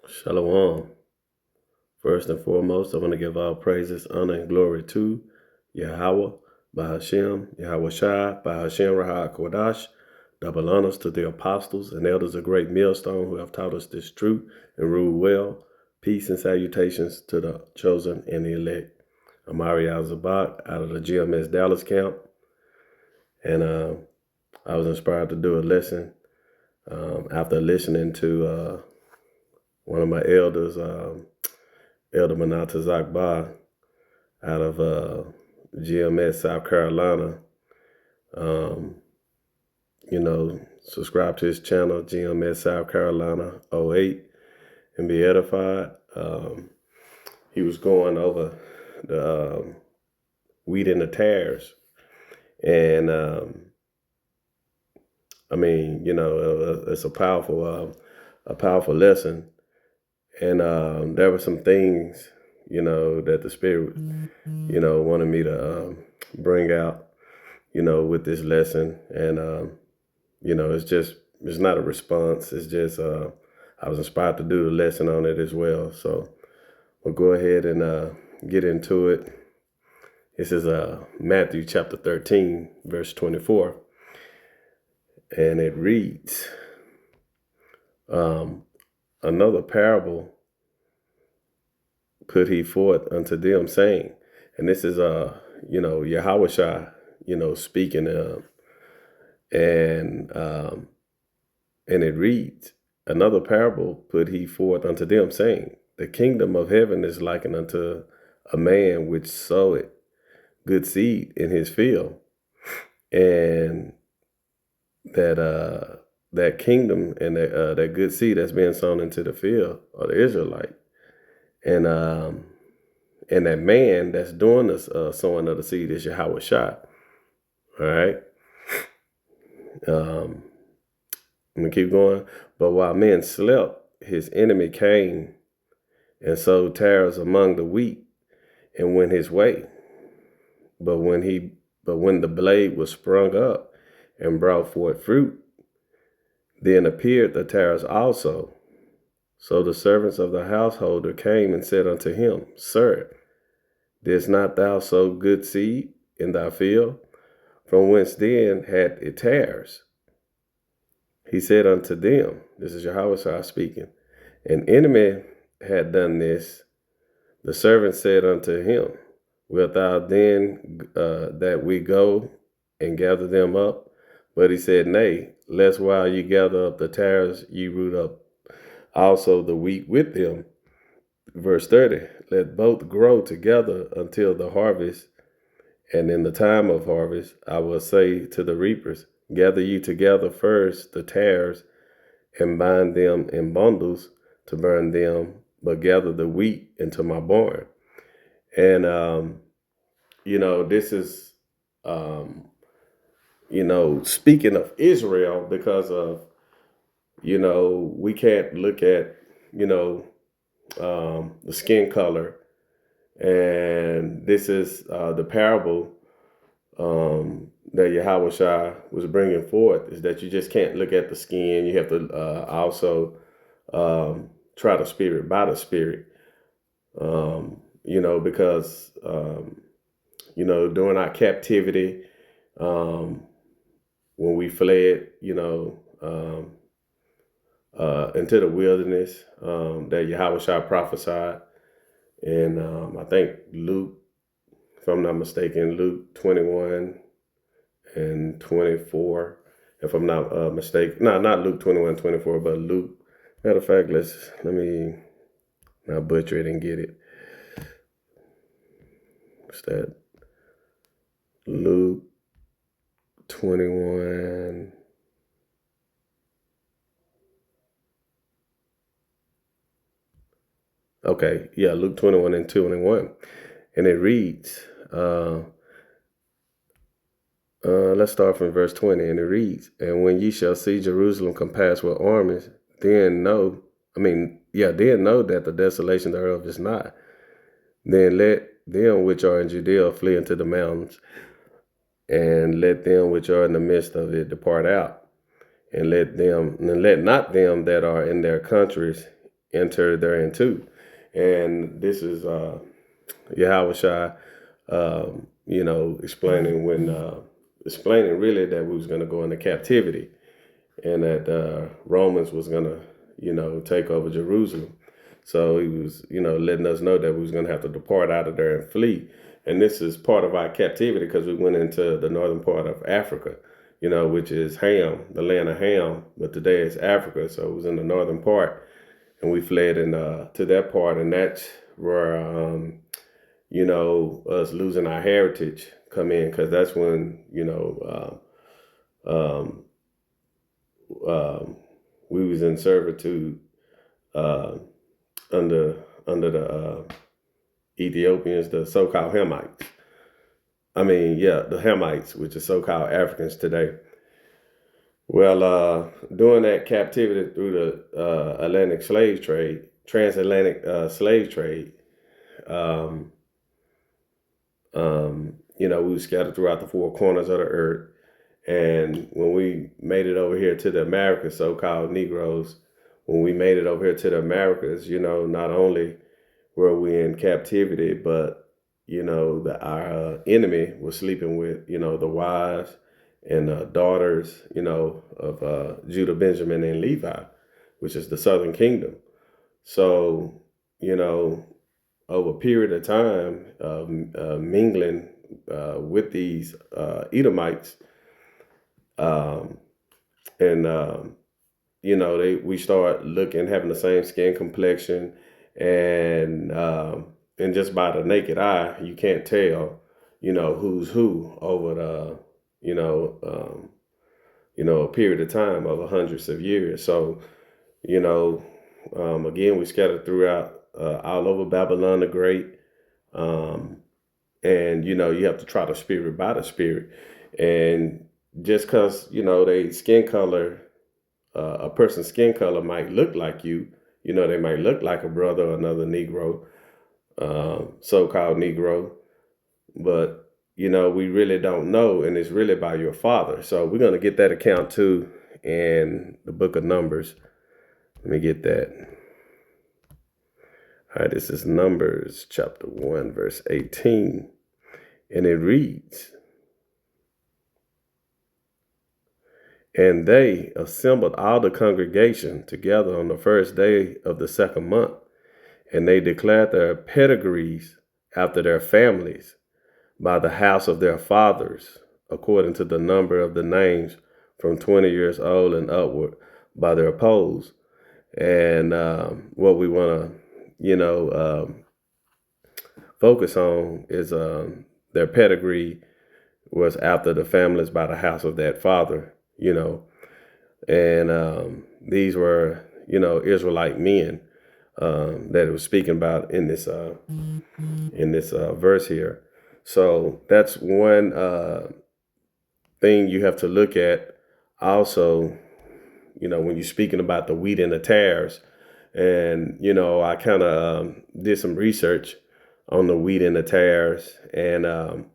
Shalom. First and foremost, I want to give all praises, honor, and glory to Yahweh, Bahashem, Yahweh Shai, Bahashem Raha Kodash. Double honors to the apostles and elders of Great Millstone who have taught us this truth and ruled well. Peace and salutations to the chosen and the elect. I'm Ari Al-Zabak out of the GMS Dallas camp. And I was inspired to do a lesson after listening to one of my elders, Elder Manata Zakba, out of GMS, South Carolina. Subscribe to his channel, GMS South Carolina 08, and be edified. He was going over the wheat and the tares. And, it's a powerful lesson. And there were some things, that the Spirit, wanted me to bring out, with this lesson. And, it's not a response. It's just I was inspired to do the lesson on it as well. So we'll go ahead and get into it. This is Matthew chapter 13, verse 24. And it reads, another parable put he forth unto them, saying, and this is Yahweh Shai, speaking, and it reads, another parable put he forth unto them, saying, the kingdom of heaven is likened unto a man which sowed good seed in his field, and that kingdom and that good seed that's being sown into the field are the Israelite. And that man that's doing this sowing of the seed is Yahweh Shai. All right. Let me keep going. But while men slept, his enemy came and sowed tares among the wheat and went his way. But when the blade was sprung up and brought forth fruit, then appeared the tares also. So the servants of the householder came and said unto him, Sir, didst not thou sow good seed in thy field? From whence then had it tares? He said unto them, this is Yahweh speaking, an enemy had done this. The servant said unto him, wilt thou then that we go and gather them up? But he said, nay, lest while ye gather up the tares, ye root up also the wheat with them. Verse 30, let both grow together until the harvest. And in the time of harvest, I will say to the reapers, gather ye together first the tares, and bind them in bundles to burn them, but gather the wheat into my barn. And, this is, speaking of Israel, because of, we can't look at, the skin color. And this is the parable that Yahweh Shai was bringing forth, is that you just can't look at the skin. You have to also try the spirit by the spirit, because, during our captivity, when we fled, into the wilderness, that Yahweh Shai prophesied. And I think Luke, if I'm not mistaken, Luke 21 and 24, if I'm not mistaken. No, not Luke 21, 24, but Luke. Matter of fact, let me not butcher it and get it. What's that? Luke 21. Okay, yeah, Luke 21 and 21. And it reads, let's start from verse 20, and it reads, and when ye shall see Jerusalem compassed with armies, then know that the desolation thereof is nigh. Then let them which are in Judea flee into the mountains, and let them which are in the midst of it depart out, and let not them that are in their countries enter therein too. And this is Yahweh Shai, explaining really that we was going to go into captivity, and that Romans was going to, take over Jerusalem. So he was, letting us know that we was going to have to depart out of there and flee. And this is part of our captivity because we went into the northern part of Africa, which is Ham, the land of Ham, but today it's Africa. So it was in the northern part, and we fled to that part, and that's where, us losing our heritage come in, because that's when, we was in servitude under the Ethiopians, the so-called Hamites. The Hamites, which are so-called Africans today. Well, during that captivity through the transatlantic slave trade, we were scattered throughout the four corners of the earth. And when we made it over here to the Americas, so-called Negroes, when we made it over here to the Americas, not only were we in captivity, but, our enemy was sleeping with, the wives and daughters, of Judah, Benjamin, and Levi, which is the southern kingdom. So, over a period of time of mingling with these Edomites, we start having the same skin complexion, and just by the naked eye, you can't tell, who's who over a period of time of hundreds of years. So, again, we scattered throughout all over Babylon the Great. And, you have to try the spirit by the spirit. And just because, they skin color, a person's skin color might look like you, they might look like a brother or another Negro, so-called Negro, but, we really don't know, and it's really by your father. So we're going to get that account too in the book of Numbers. Let me get that. All right, this is Numbers chapter 1, verse 18, and it reads, "And they assembled all the congregation together on the first day of the second month, and they declared their pedigrees after their families by the house of their fathers, according to the number of the names from 20 years old and upward by their polls." And what we want to, focus on is their pedigree was after the families by the house of that father, and these were, Israelite men that it was speaking about in this verse here. So that's one thing you have to look at. Also, when you're speaking about the wheat and the tares, and I kind of did some research on the wheat and the tares, and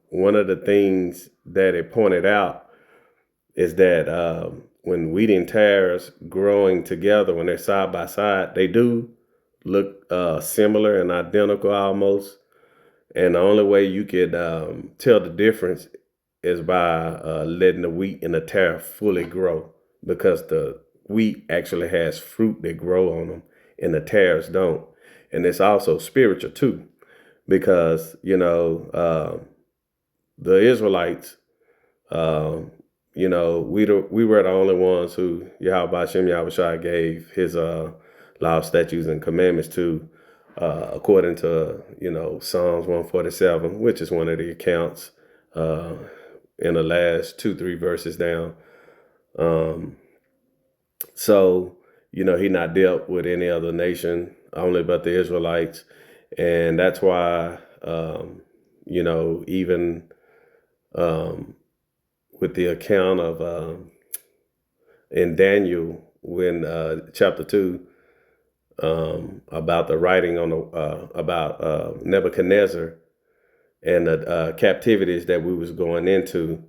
one of the things that it pointed out is that when wheat and tares growing together, when they're side by side, they do look similar and identical almost. And the only way you could tell the difference is by letting the wheat and the tare fully grow, because the wheat actually has fruit that grow on them and the tares don't. And it's also spiritual too, because, the Israelites, we were the only ones who Yahweh Hashem Yahushua gave his law, statutes, and commandments to, according to, Psalms 147, which is one of the accounts in the last 2-3 verses down. So, he not dealt with any other nation, only but the Israelites. And that's why, even with the account of in Daniel, when chapter 2, about the writing on about Nebuchadnezzar and the captivities that we was going into,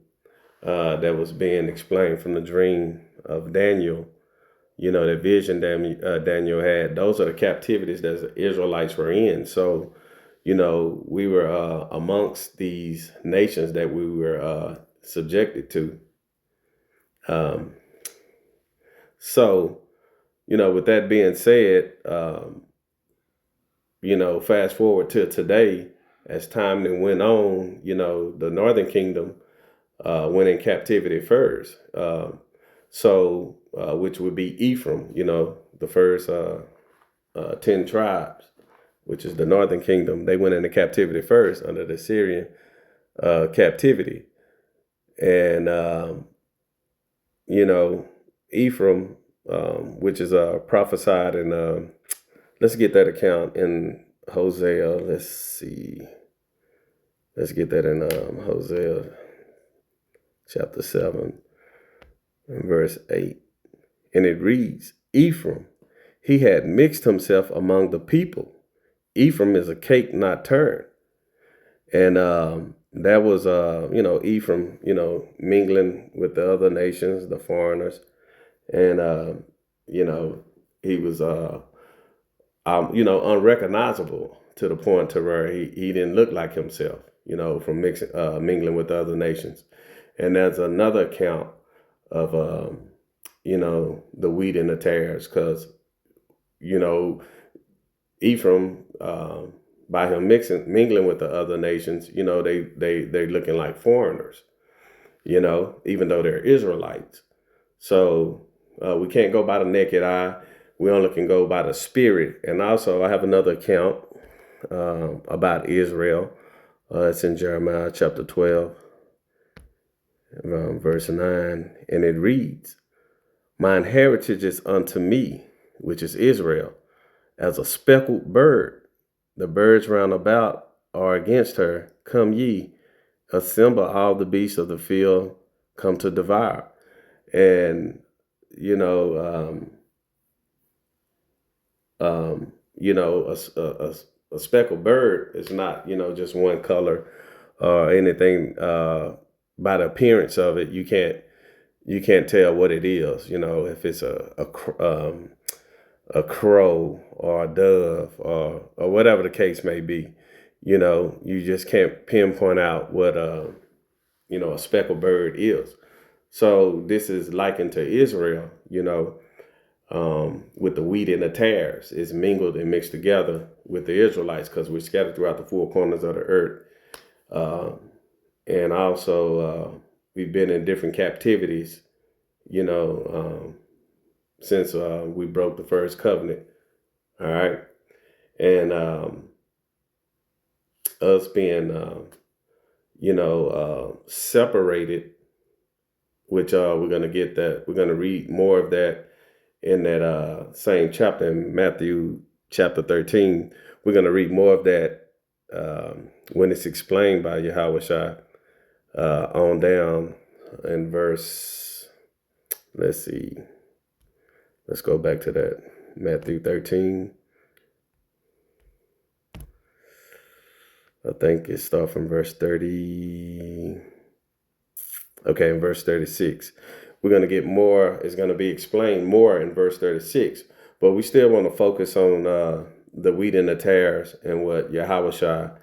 that was being explained from the dream of Daniel. that vision Daniel had. Those are the captivities that the Israelites were in. So, we were amongst these nations that we were subjected to. Um, so, with that being said, fast forward to today, as time then went on, the Northern Kingdom went in captivity first. Which would be Ephraim, the first 10 tribes, which is the Northern Kingdom. They went into captivity first under the Syrian captivity. And, Ephraim, which is prophesied in, let's get that account in Hosea. Let's see. Let's get that in Hosea chapter 7 and verse 8. And it reads, Ephraim, he had mixed himself among the people. Ephraim is a cake not turned. And that was, Ephraim, mingling with the other nations, the foreigners. And, he was, unrecognizable to the point to where he didn't look like himself, from mingling with the other nations. And there's another account of, the wheat and the tares, because, Ephraim, by him mingling with the other nations, they're looking like foreigners, even though they're Israelites. So we can't go by the naked eye. We only can go by the spirit. And also I have another account about Israel. It's in Jeremiah chapter 12, verse 9. And it reads, mine heritage is unto me, which is Israel, as a speckled bird. The birds round about are against her. Come ye, assemble all the beasts of the field, come to devour. And, a speckled bird is not, just one color or anything. By the appearance of it, you can't tell what it is. If it's a crow or a dove or whatever the case may be. You just can't pinpoint out what a speckled bird is. So this is likened to Israel, with the wheat and the tares. It's mingled and mixed together with the Israelites because we're scattered throughout the four corners of the earth. And also we've been in different captivities, since we broke the first covenant. All right. And us being, separated, which we're going to get that. We're going to read more of that in that same chapter in Matthew chapter 13. We're going to read more of that when it's explained by Yahushua on down in verse, let's see. Let's go back to that. Matthew 13. I think it starts from verse 30. Okay, in verse 36. We're going to get more. It's going to be explained more in verse 36. But we still want to focus on the wheat and the tares and what Yahushua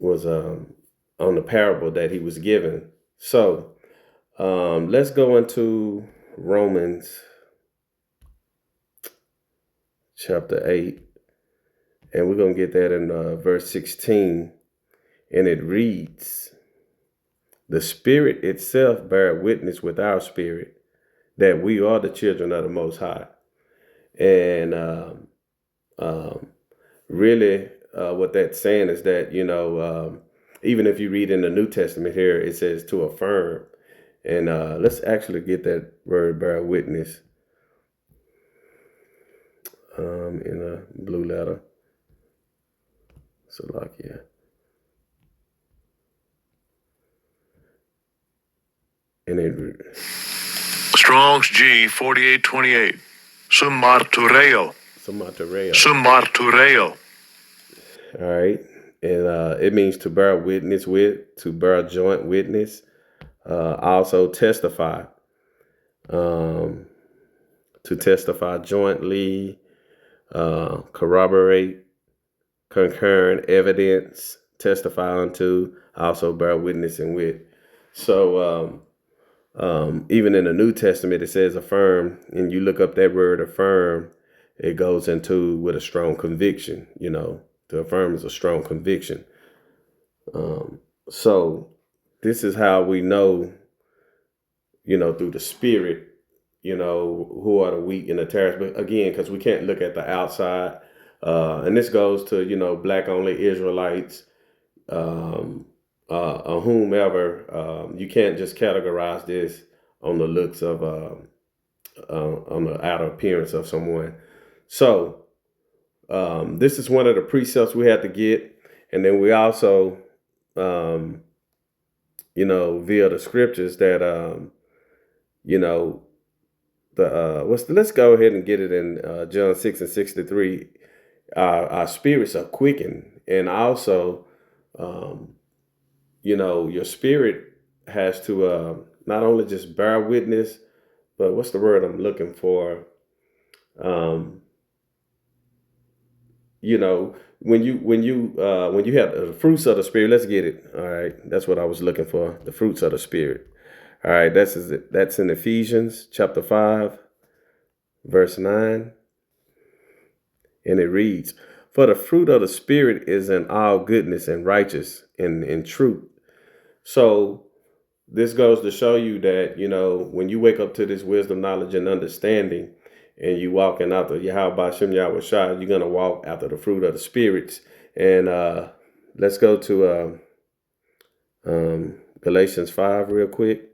was on the parable that he was given. So let's go into Romans chapter 8. And we're going to get that in verse 16. And it reads, the Spirit itself bear witness with our spirit that we are the children of the Most High. And really what that's saying is that, even if you read in the New Testament here, it says to affirm. And let's actually get that word bear witness in a blue letter. Salakia. And it Strong's G 4828. Sumartureo. All right. And it means to bear witness with, to bear joint witness. Also testify, to testify jointly, corroborate, concurrent evidence, testify unto, also bear witnessing with. So even in the New Testament, it says affirm, and you look up that word affirm, it goes into with a strong conviction. To affirm is a strong conviction. So this is how we know, through the Spirit, who are the wheat and the tares. But again, because we can't look at the outside. And this goes to, black only Israelites, or whomever. You can't just categorize this on the looks of, on the outer appearance of someone. So this is one of the precepts we have to get. And then we also, via the scriptures that, let's go ahead and get it in John 6:63. Our spirits are quickened, and also, your spirit has to not only just bear witness, but what's the word I'm looking for? When you have the fruits of the spirit, let's get it. All right, that's what I was looking for. The fruits of the spirit. All right, that's in Ephesians chapter 5, verse 9. And it reads, "For the fruit of the Spirit is in all goodness and righteous and in truth." So this goes to show you that, when you wake up to this wisdom, knowledge, and understanding, and you walking after Yahweh Bashem Yahweh Shai, you're going to walk after the fruit of the spirits. And let's go to Galatians 5 real quick.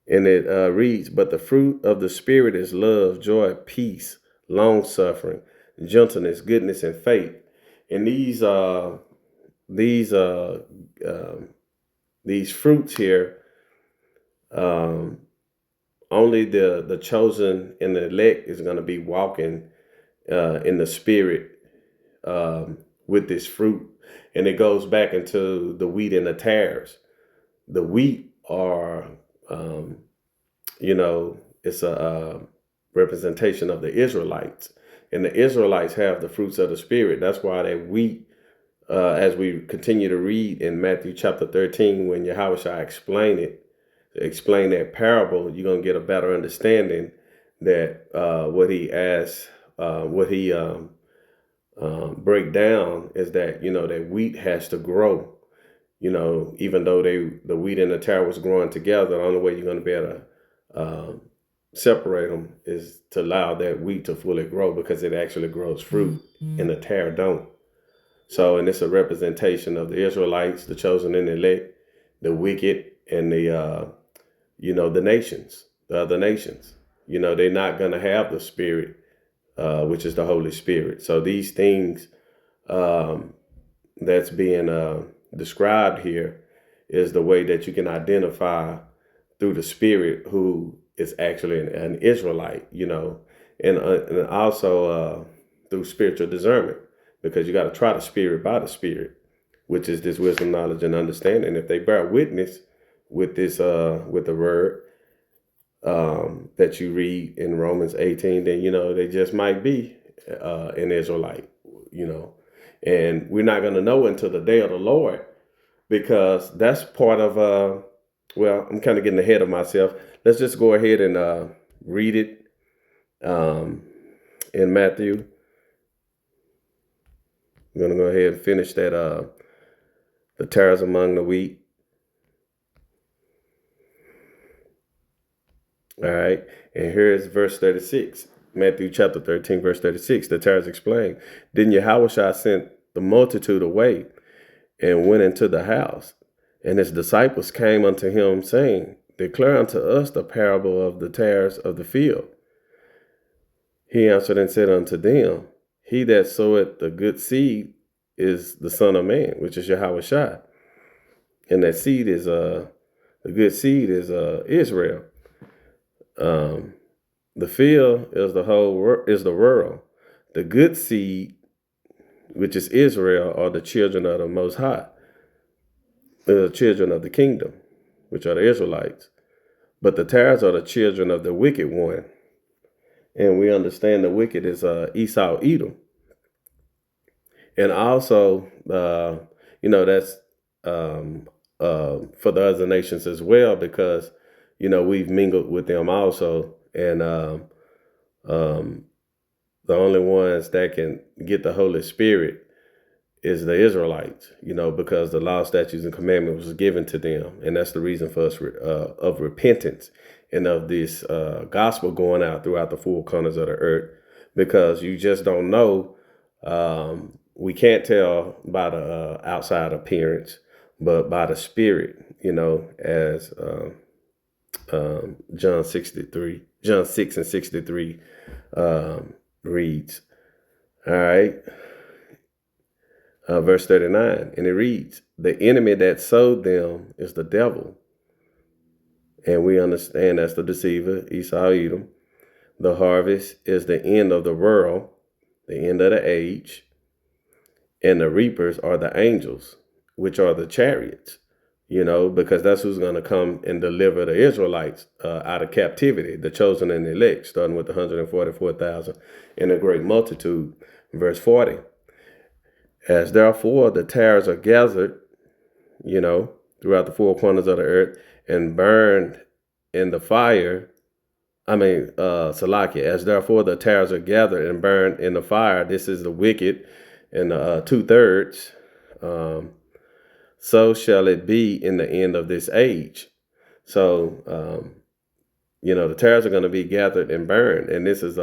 And it reads, "But the fruit of the Spirit is love, joy, peace, long-suffering, gentleness, goodness, and faith." And these fruits here, only the chosen and the elect is going to be walking in the Spirit with this fruit. And it goes back into the wheat and the tares. The wheat are, it's a representation of the Israelites. And the Israelites have the fruits of the Spirit. That's why that wheat, as we continue to read in Matthew chapter 13, when Yahweh shall explain that parable, you're going to get a better understanding that what he asks, break down is that, that wheat has to grow. Even though the wheat and the tare was growing together, the only way you're going to be able to separate them is to allow that wheat to fully grow, because it actually grows fruit and the tare don't. So, and it's a representation of the Israelites, the chosen and elect, the wicked, and the nations, the other nations. They're not going to have the Spirit, which is the Holy Spirit. So these things that's being described here is the way that you can identify through the Spirit who is actually an Israelite, and also through spiritual discernment, because you got to try the Spirit by the Spirit, which is this wisdom, knowledge, and understanding. If they bear witness with this, with the word that you read in Romans 18, then, they just might be an Israelite, and we're not going to know until the day of the Lord, because that's part of, I'm kind of getting ahead of myself. Let's just go ahead and read it in Matthew. I'm going to go ahead and finish that, the tares among the wheat. All right. And here's verse 36. Matthew chapter 13, verse 36. The tares explain, "Then Yahushua sent the multitude away and went into the house. And his disciples came unto him, saying, Declare unto us the parable of the tares of the field. He answered and said unto them, He that soweth the good seed is the Son of Man, which is Yahweh Shai. And that seed is the good seed is Israel. The field is the world. The good seed which is Israel, are the children of the Most High, the children of the kingdom, which are the Israelites. But the tares are the children of the wicked one. And we understand the wicked is Esau, Edom. And also, that's for the other nations as well, because, we've mingled with them also. And the only ones that can get the Holy Spirit is the Israelites, because the law, statutes, and commandments was given to them. And that's the reason for us of repentance and of this gospel going out throughout the four corners of the earth, because you just don't know. We can't tell by the outside appearance, but by the Spirit, as John 6 and 63 reads. All right. Verse 39, and it reads, the enemy that sowed them is the devil. And we understand that's the deceiver, Esau, Edom. The harvest is the end of the world, the end of the age. And the reapers are the angels, which are the chariots, because that's who's going to come and deliver the Israelites out of captivity, the chosen and the elect, starting with the 144,000 in a great multitude. Verse 40. As therefore the tares are gathered, throughout the four corners of the earth and burned in the fire. Salakia. As therefore the tares are gathered and burned in the fire, this is the wicked and 2/3. So shall it be in the end of this age. So, the tares are going to be gathered and burned. And this is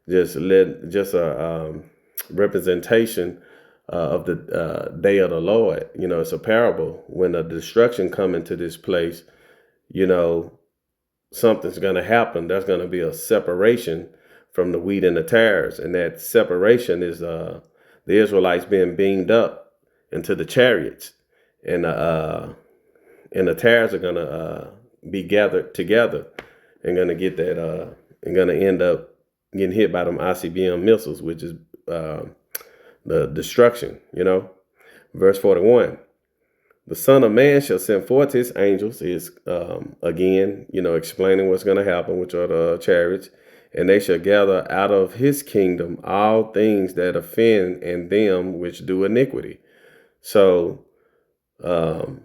just a representation of the day of the Lord. It's a parable. When the destruction come into this place, something's going to happen. There's going to be a separation from the wheat and the tares. And that separation is the Israelites being beamed up into the chariots. And the tares are going to be gathered together and going to get that and going to end up getting hit by them ICBM missiles, which is the destruction, Verse 41, the Son of Man shall send forth his angels, is again, explaining what's going to happen, which are the chariots, and they shall gather out of his kingdom all things that offend and them which do iniquity. So, all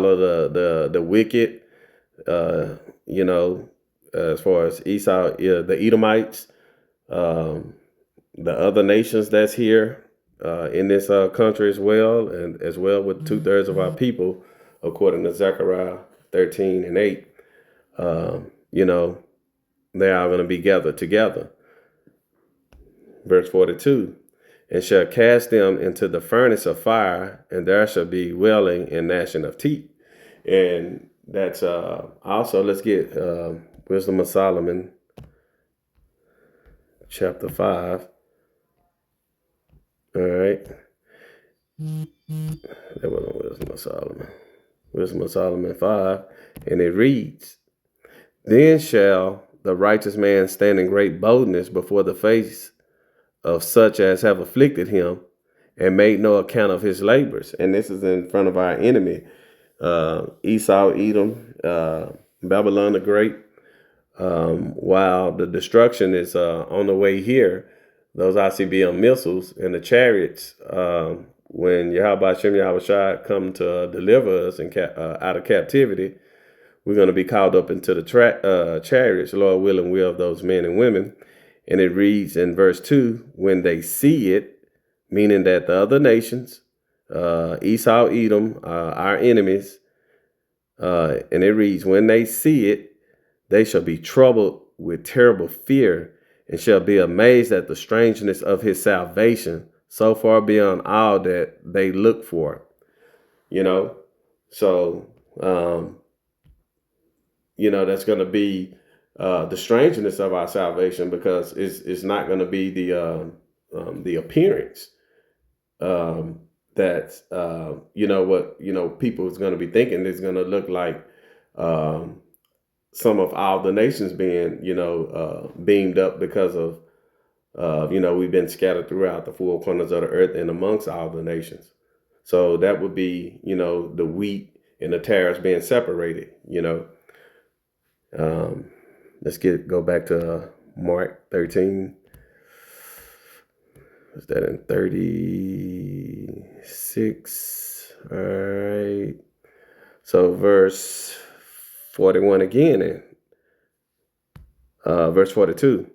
of the wicked, as far as Esau, the Edomites, the other nations that's here in this country as well, and as well with 2/3 of our people, according to Zechariah 13 and 8, they are going to be gathered together. Verse 42, and shall cast them into the furnace of fire, and there shall be wailing and gnashing of teeth. And that's also, let's get Wisdom of Solomon, chapter 5. All right. That wasn't Wisdom of Solomon. Wisdom of Solomon 5. And it reads, then shall the righteous man stand in great boldness before the face of such as have afflicted him and made no account of his labors. And this is in front of our enemy, Esau, Edom, Babylon the Great. While the destruction is on the way here, those ICBM missiles and the chariots, when Yahweh Shem Yahushua come to deliver us out of captivity, we're going to be called up into the chariots, Lord willing, will of those men and women. And it reads in verse 2, when they see it, meaning that the other nations, Esau, Edom, our enemies, and it reads, when they see it, they shall be troubled with terrible fear and shall be amazed at the strangeness of his salvation, so far beyond all that they look for. So, that's going to be the strangeness of our salvation, because it's not going to be the appearance that what people is going to be thinking. It's going to look like some of all the nations being, beamed up because of, we've been scattered throughout the four corners of the earth and amongst all the nations. So that would be, the wheat and the tares being separated, Let's go back to Mark 13. Is that in 36? All right. So verse 41 again, and verse 42.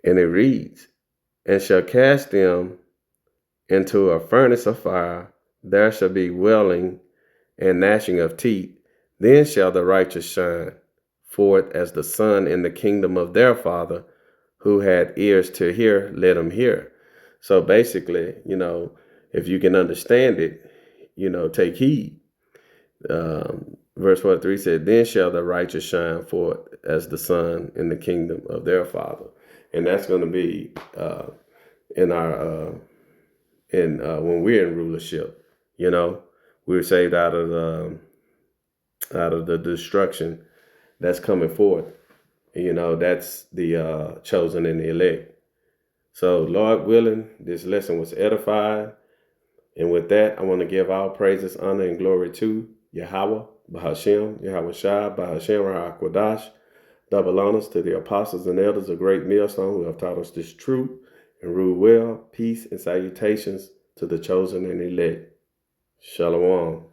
And it reads, and shall cast them into a furnace of fire. There shall be wailing and gnashing of teeth. Then shall the righteous shine forth as the sun in the kingdom of their Father. Who had ears to hear, let him hear. So basically, if you can understand it, take heed. Verse 43 said, then shall the righteous shine forth as the sun in the kingdom of their Father. And that's going to be when we're in rulership. We're saved out of the destruction that's coming forth. That's the chosen and the elect. So, Lord willing, this lesson was edified. And with that, I want to give all praises, honor, and glory to Yahweh, Bahashem, Yahweh Shai, Bahashem, Rahakwadah. Double honors to the apostles and elders of Great Millstone who have taught us this truth and rule well. Peace and salutations to the chosen and elect. Shalom.